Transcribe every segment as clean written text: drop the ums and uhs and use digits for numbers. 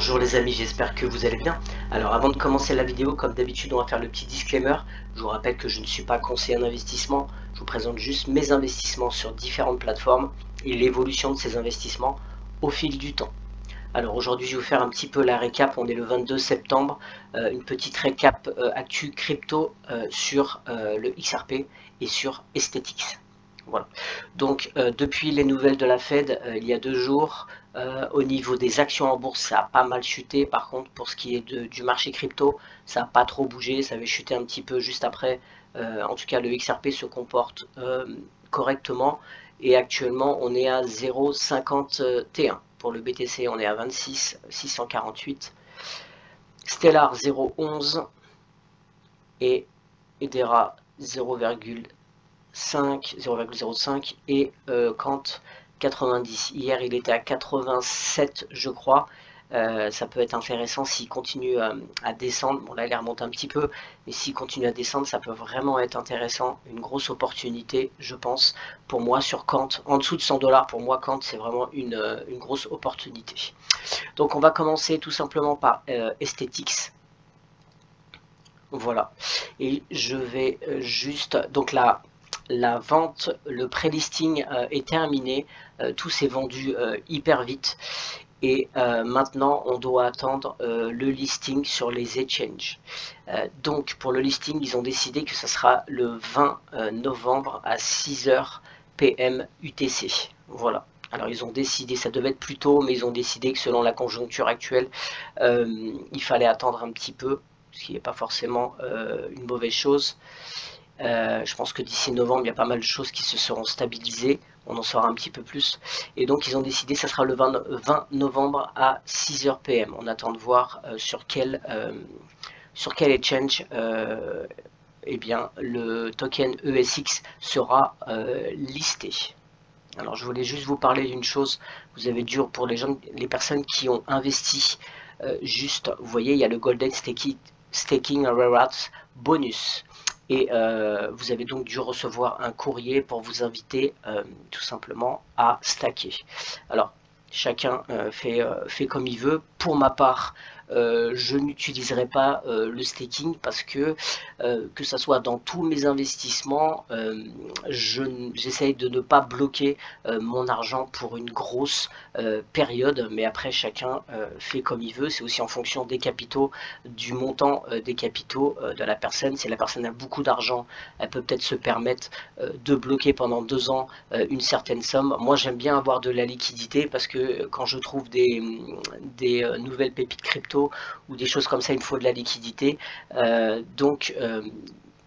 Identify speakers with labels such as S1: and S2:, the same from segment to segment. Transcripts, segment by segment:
S1: Bonjour les amis, j'espère que vous allez bien. Alors avant de commencer la vidéo, comme d'habitude on va faire le petit disclaimer. Je vous rappelle que je ne suis pas conseiller en investissement, je vous présente juste mes investissements sur différentes plateformes et l'évolution de ces investissements au fil du temps. Alors aujourd'hui je vais vous faire un petit peu la récap, on est le 22 septembre, une petite récap actu crypto sur le XRP et sur STX. Voilà. Donc depuis les nouvelles de la Fed, il y a 2 jours, au niveau des actions en bourse, ça a pas mal chuté. Par contre, pour ce qui est du marché crypto, ça n'a pas trop bougé. Ça avait chuté un petit peu juste après. En tout cas, le XRP se comporte correctement. Et actuellement, on est à 0,51. Pour le BTC, on est à 26 648. Stellar 0,11 et Hedera 0,05 et Quant 90. Hier il était à 87 je crois. Ça peut être intéressant s'il continue à descendre. Bon là il remonte un petit peu, mais s'il continue à descendre ça peut vraiment être intéressant, une grosse opportunité je pense pour moi sur Quant. En dessous de 100 $, pour moi Quant c'est vraiment une grosse opportunité. Donc on va commencer tout simplement par STX. Voilà, et je vais juste, donc la vente, le pré-listing est terminé, tout s'est vendu hyper vite et maintenant on doit attendre le listing sur les exchanges. Donc pour le listing ils ont décidé que ce sera le 20 novembre à 6h PM UTC. Voilà. Alors ils ont décidé, ça devait être plus tôt, mais ils ont décidé que selon la conjoncture actuelle, il fallait attendre un petit peu, ce qui n'est pas forcément une mauvaise chose. Je pense que d'ici novembre, il y a pas mal de choses qui se seront stabilisées. On en saura un petit peu plus. Et donc, ils ont décidé, ça sera le 20 novembre à 6h PM. On attend de voir sur quel exchange eh bien, le token ESX sera listé. Alors, je voulais juste vous parler d'une chose. Vous avez dû, pour les personnes qui ont investi, juste, vous voyez, il y a le Golden Staking Rewards bonus. Et vous avez donc dû recevoir un courrier pour vous inviter tout simplement à stacker. Alors chacun fait comme il veut. Pour ma part, je n'utiliserai pas le staking parce que ça soit dans tous mes investissements, j'essaye de ne pas bloquer mon argent pour une grosse période, mais après chacun fait comme il veut. C'est aussi en fonction des capitaux, du montant des capitaux de la personne. Si la personne a beaucoup d'argent, elle peut peut-être se permettre de bloquer pendant 2 ans une certaine somme. Moi j'aime bien avoir de la liquidité parce que quand je trouve des nouvelles pépites crypto ou des choses comme ça, il me faut de la liquidité.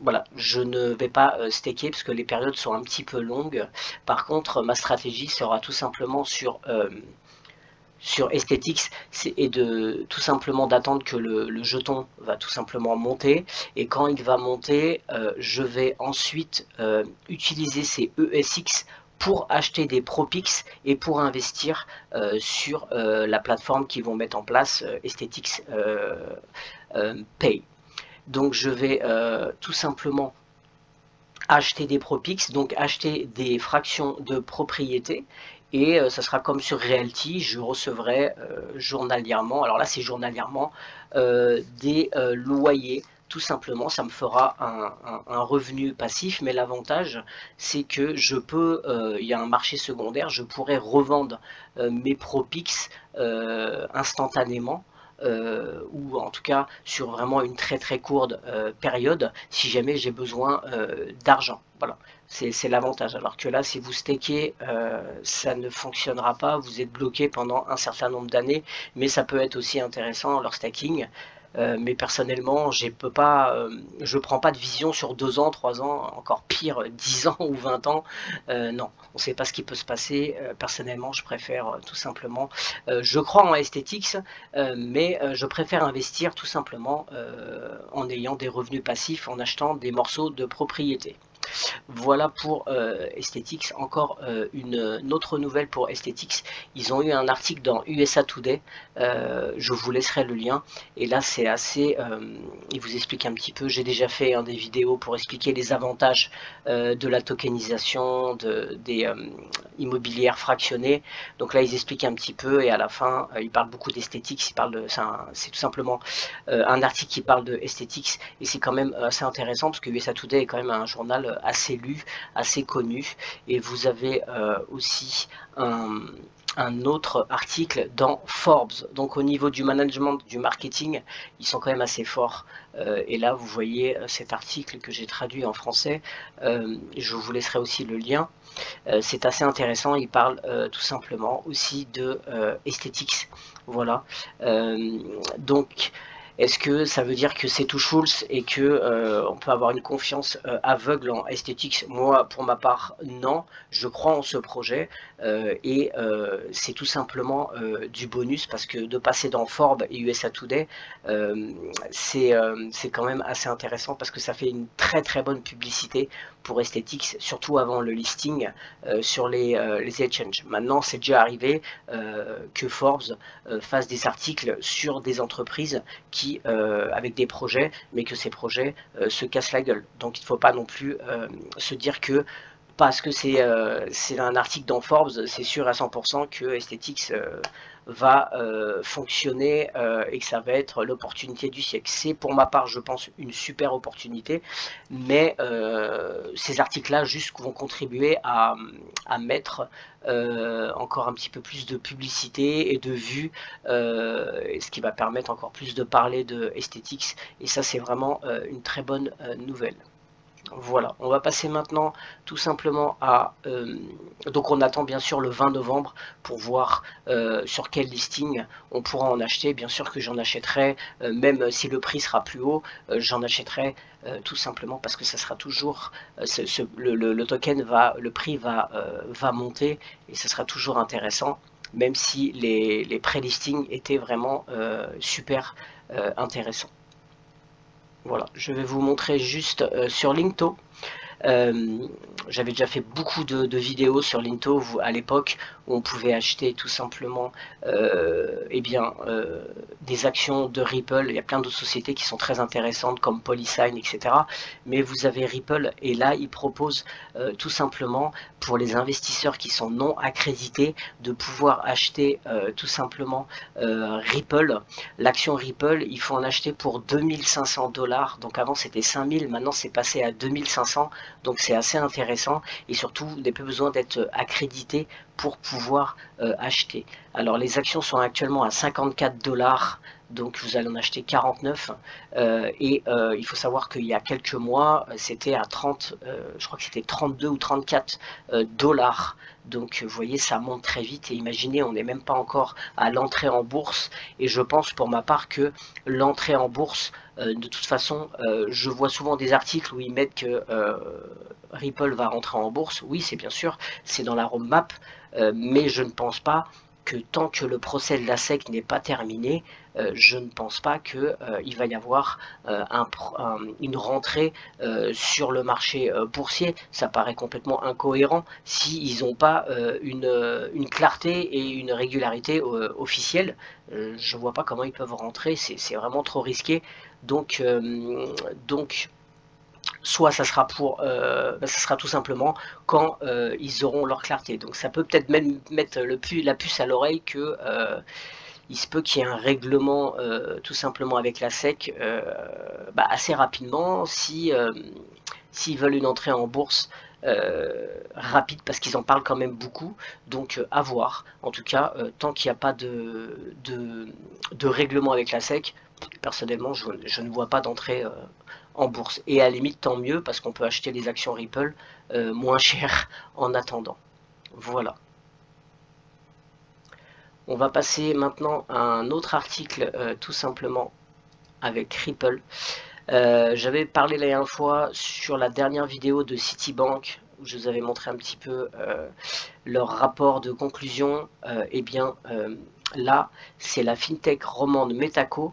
S1: Voilà, je ne vais pas staker parce que les périodes sont un petit peu longues. Par contre, ma stratégie sera tout simplement sur STX, et de tout simplement d'attendre que le jeton va tout simplement monter, et quand il va monter, je vais ensuite utiliser ces ESX pour acheter des Propix et pour investir sur la plateforme qu'ils vont mettre en place, STX Pay. Donc je vais tout simplement acheter des Propix, donc acheter des fractions de propriété, et ça sera comme sur Realty, je recevrai journalièrement, alors là c'est journalièrement, des loyers. Tout simplement, ça me fera un revenu passif, mais l'avantage c'est que je peux, il y a un marché secondaire, je pourrais revendre mes Propix instantanément, ou en tout cas sur vraiment une très courte période, si jamais j'ai besoin d'argent. Voilà, c'est l'avantage. Alors que là, si vous stakez, ça ne fonctionnera pas, vous êtes bloqué pendant un certain nombre d'années, mais ça peut être aussi intéressant leur staking. Mais personnellement, je prends pas de vision sur 2 ans, 3 ans, encore pire 10 ans ou 20 ans. Non, on ne sait pas ce qui peut se passer. Personnellement, je préfère tout simplement, je crois en STX, mais je préfère investir tout simplement en ayant des revenus passifs, en achetant des morceaux de propriété. Voilà pour Aesthetics. Encore une autre nouvelle pour Aesthetics. Ils ont eu un article dans USA Today. Je vous laisserai le lien. Et là, c'est assez... il vous explique un petit peu. J'ai déjà fait des vidéos pour expliquer les avantages de la tokenisation, des immobilières fractionnées. Donc là, ils expliquent un petit peu. Et à la fin, ils parlent beaucoup d'Aesthetics. C'est tout simplement un article qui parle de Aesthetics. Et c'est quand même assez intéressant parce que USA Today est quand même un journal assez lu, assez connu. Et vous avez aussi un autre article dans Forbes. Donc au niveau du management, du marketing, ils sont quand même assez forts. Et là, vous voyez cet article que j'ai traduit en français. Je vous laisserai aussi le lien. C'est assez intéressant. Il parle tout simplement aussi de Aesthetics. Voilà. Donc, est-ce que ça veut dire que c'est tout Schulz et que on peut avoir une confiance aveugle en Aesthetics? Moi, pour ma part, non. Je crois en ce projet et c'est tout simplement du bonus parce que de passer dans Forbes et USA Today, c'est quand même assez intéressant parce que ça fait une très bonne publicité pour Aesthetics, surtout avant le listing sur les exchanges. Maintenant, c'est déjà arrivé que Forbes fasse des articles sur des entreprises qui avec des projets, mais que ces projets se cassent la gueule. Donc il ne faut pas non plus se dire que parce que c'est un article dans Forbes, c'est sûr à 100% que Aesthetics va fonctionner et que ça va être l'opportunité du siècle. C'est pour ma part, je pense, une super opportunité, mais ces articles-là juste vont contribuer à mettre encore un petit peu plus de publicité et de vues, ce qui va permettre encore plus de parler de Aesthetics, et ça c'est vraiment une très bonne nouvelle. Voilà, on va passer maintenant tout simplement à... donc on attend bien sûr le 20 novembre pour voir sur quel listing on pourra en acheter. Bien sûr que j'en achèterai, même si le prix sera plus haut, j'en achèterai tout simplement parce que ça sera toujours... le token va... Le prix va monter et ce sera toujours intéressant, même si les pré-listings étaient vraiment super intéressants. Voilà, je vais vous montrer juste sur Linkto. J'avais déjà fait beaucoup de vidéos sur Linto à l'époque où on pouvait acheter tout simplement des actions de Ripple. Il y a plein d'autres sociétés qui sont très intéressantes comme Polysign, etc. Mais vous avez Ripple et là ils proposent tout simplement pour les investisseurs qui sont non accrédités de pouvoir acheter tout simplement Ripple. L'action Ripple, il faut en acheter pour 2500 $. Donc avant c'était 5000, maintenant c'est passé à 2500. Donc c'est assez intéressant et surtout vous n'avez pas besoin d'être accrédité pour pouvoir acheter. Alors les actions sont actuellement à 54 $, donc vous allez en acheter 49 il faut savoir qu'il y a quelques mois c'était à 30, je crois que c'était 32 ou 34 $. Donc vous voyez, ça monte très vite et imaginez, on n'est même pas encore à l'entrée en bourse, et je pense pour ma part que l'entrée en bourse, de toute façon, je vois souvent des articles où ils mettent que Ripple va rentrer en bourse. Oui, c'est bien sûr, c'est dans la roadmap, mais je ne pense pas que tant que le procès de la SEC n'est pas terminé, je ne pense pas qu'il va y avoir une rentrée sur le marché boursier. Ça paraît complètement incohérent s'ils n'ont pas une clarté et une régularité officielle. Je ne vois pas comment ils peuvent rentrer, c'est vraiment trop risqué. Donc soit ça sera ça sera tout simplement quand ils auront leur clarté. Donc ça peut peut-être même mettre la puce à l'oreille que il se peut qu'il y ait un règlement tout simplement avec la SEC assez rapidement s'ils veulent une entrée en bourse rapide, parce qu'ils en parlent quand même beaucoup. Donc à voir. En tout cas, tant qu'il n'y a pas de règlement avec la SEC, personnellement je ne vois pas d'entrée en bourse, et à la limite tant mieux parce qu'on peut acheter les actions Ripple moins cher en attendant. Voilà. On va passer maintenant à un autre article tout simplement avec Ripple. J'avais parlé la dernière fois sur la dernière vidéo de Citibank où je vous avais montré un petit peu leur rapport de conclusion. Là c'est la fintech romande Metaco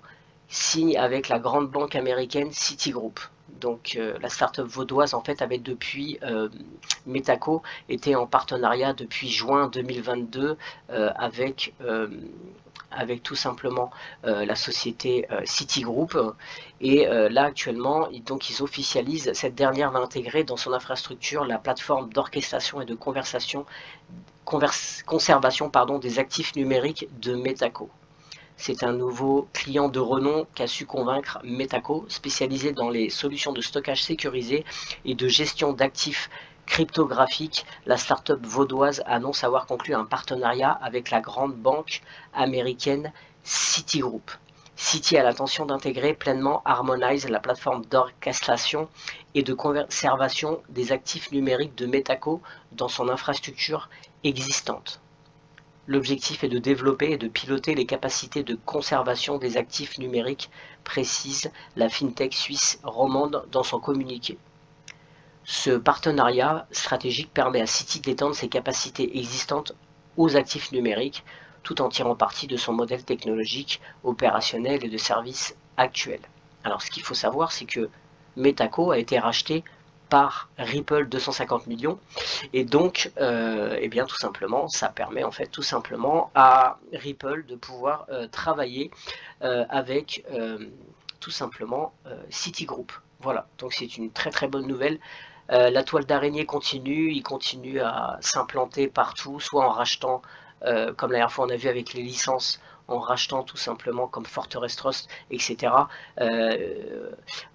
S1: signe avec la grande banque américaine Citigroup. donc la startup vaudoise en fait avait depuis Metaco était en partenariat depuis juin 2022 avec tout simplement la société Citigroup, et là actuellement donc ils officialisent, cette dernière va intégrer dans son infrastructure la plateforme d'orchestration et de conservation des actifs numériques de Metaco. C'est un nouveau client de renom qu'a su convaincre Metaco, spécialisé dans les solutions de stockage sécurisé et de gestion d'actifs cryptographiques. La start-up vaudoise annonce avoir conclu un partenariat avec la grande banque américaine Citigroup. Citi a l'intention d'intégrer pleinement Harmonize, la plateforme d'orchestration et de conservation des actifs numériques de Metaco, dans son infrastructure existante. L'objectif est de développer et de piloter les capacités de conservation des actifs numériques, précise la fintech suisse romande dans son communiqué. Ce partenariat stratégique permet à Citi d'étendre ses capacités existantes aux actifs numériques, tout en tirant parti de son modèle technologique, opérationnel et de service actuel. Alors ce qu'il faut savoir, c'est que Metaco a été racheté par Ripple 250 millions, et donc eh bien tout simplement ça permet en fait tout simplement à Ripple de pouvoir travailler avec tout simplement Citigroup. Voilà, donc c'est une très très bonne nouvelle. La toile d'araignée continue, il continue à s'implanter partout, soit en rachetant comme la dernière fois on a vu avec les licences, en rachetant tout simplement comme Fortress Trust, etc.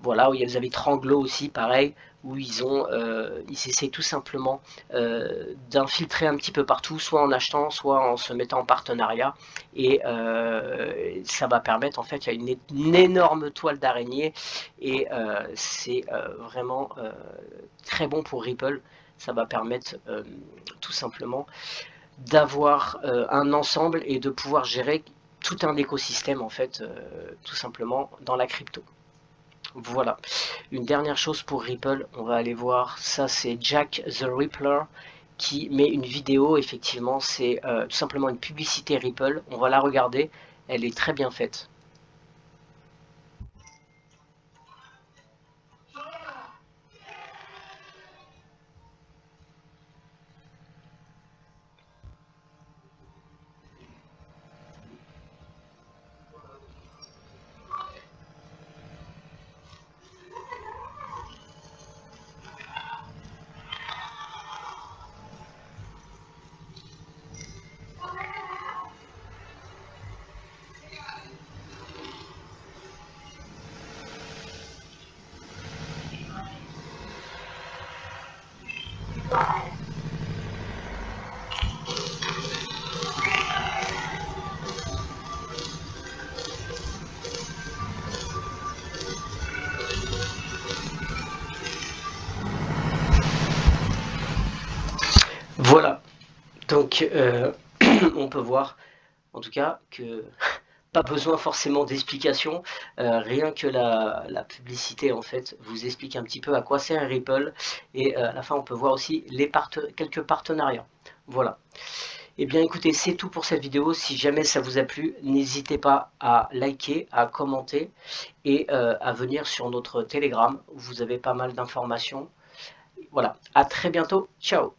S1: Voilà, où vous avez Tranglo aussi, pareil, où ils essaient tout simplement d'infiltrer un petit peu partout, soit en achetant, soit en se mettant en partenariat, et ça va permettre, en fait, il y a une énorme toile d'araignée, et c'est vraiment très bon pour Ripple. Ça va permettre tout simplement d'avoir un ensemble et de pouvoir gérer tout un écosystème en fait, tout simplement dans la crypto. Voilà, une dernière chose pour Ripple, on va aller voir, ça c'est Jack the Rippler qui met une vidéo, effectivement c'est tout simplement une publicité Ripple, on va la regarder, elle est très bien faite. Voilà, donc on peut voir en tout cas que pas besoin forcément d'explication, rien que la publicité en fait vous explique un petit peu à quoi sert Ripple, et à la fin on peut voir aussi quelques partenariats. Voilà. Et bien écoutez, c'est tout pour cette vidéo. Si jamais ça vous a plu, n'hésitez pas à liker, à commenter, et à venir sur notre Telegram où vous avez pas mal d'informations. Voilà, à très bientôt, ciao.